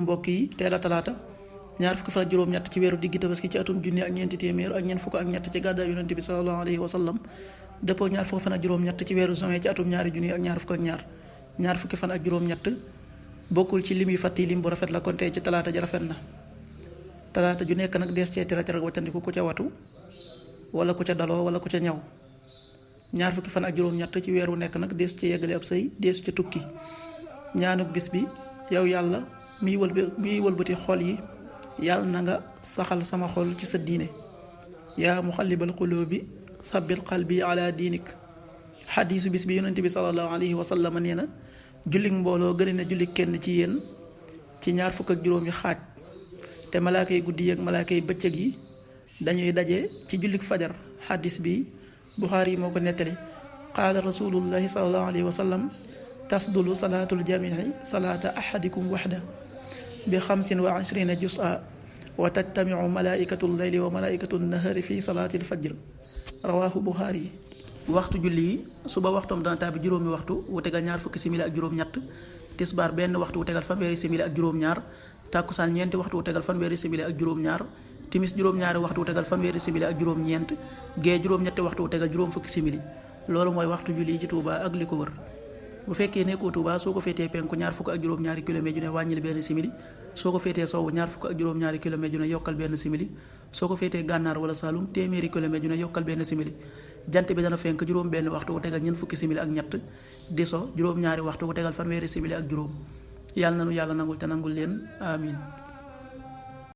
mbokk yi teel a talaata ñaar fukki fan ak juróom-ñett ci weeru diggi tabaski ci atum junni ak ñeenti téeméer ak ñeent fukk ak ñett ci gàddaay yonent bi sallallahu alayhi wa sallam dëppoo ñaar fukki fan ak juróom-ñett ci weeru juin ci atum ñaari junni ak ñaar fukk ak ñaar fukki fan ak juróom-ñett bokkul ci lim yu fàtti lim bu rafet la kon tey ci talaata ji rafet na. talaata ju nekk nag dees cee tere tere waccandiku ku ca watu wala ku ca daloo wala ku ca ñaw. ñaar fukki fan ak juróom-ñett ci weer wu nekk nag dees ci yeggale ab sëy dees ca tukki. ñaanuk bis bi yow yàlla miy wëlbati xol yi yàlla na nga saxal sama xol ci sa diine yaa muxallibal qulubi sabbit qalbi ala diinik. xadiisu bis bi yonent bi sallallahu alayhi wa sallam nee na jullik mbooloo gën na jullik kenn ci yéen ci ñaar fukk ak juróomi xaaj te malaaka yi guddi ak malaaka yi bëccëg yi dañuy daje ci jullik fajar. xadiis bi Buxaari yi moo ko nettali. qaala rasulullahi sallallahu alayhi wa sallam tafdulu salaatul jamii salaata ahadikum waxda bi 25 juz'a wa tajtamiu malaaikatu llayli wa malaaikatu nahari fi salaatil fajr rawaahu Buxaari. waxtu julli yi suba waxtoom dana tàbbi juróomi waxtu wu tegal ñaar fukki simili ak juróom-ñett. tisbaar benn waxtu wu tegal fanweeri simili ak juróom-ñaar. tàkkusaan ñeenti waxtu wu tegal fanweeri simili ak juróom-ñaar. timis juróom-ñaari waxtu wu tegal fanweeri simili ak juróom-ñeent. gee juróom-ñetti waxtu wu tegal juróom fukki simili. loolu mooy waxtu julli yi ci Touba ak li ko wër. bu fekkee nekkoo Touba soo ko féetee penku ñaar fukk ak juróom-ñaari kilomètre ju ne wàññil benn simili. soo ko féetee sowwu ñaar fukk ak juróom-ñaari kilomètre ju ne yokkal benn simili. soo ko féetee gànnaar wala Saalum téeméeri kilomètre ju ne yokkal benn simili. jant bi dana fenk juróom benn waxtu wu tegal ñeent fukki simili ak ñett di so juróom-ñaari waxtu wu tegal fanweeri simili ak juróom. yàlla na nu yàlla nangul te nangul leen amin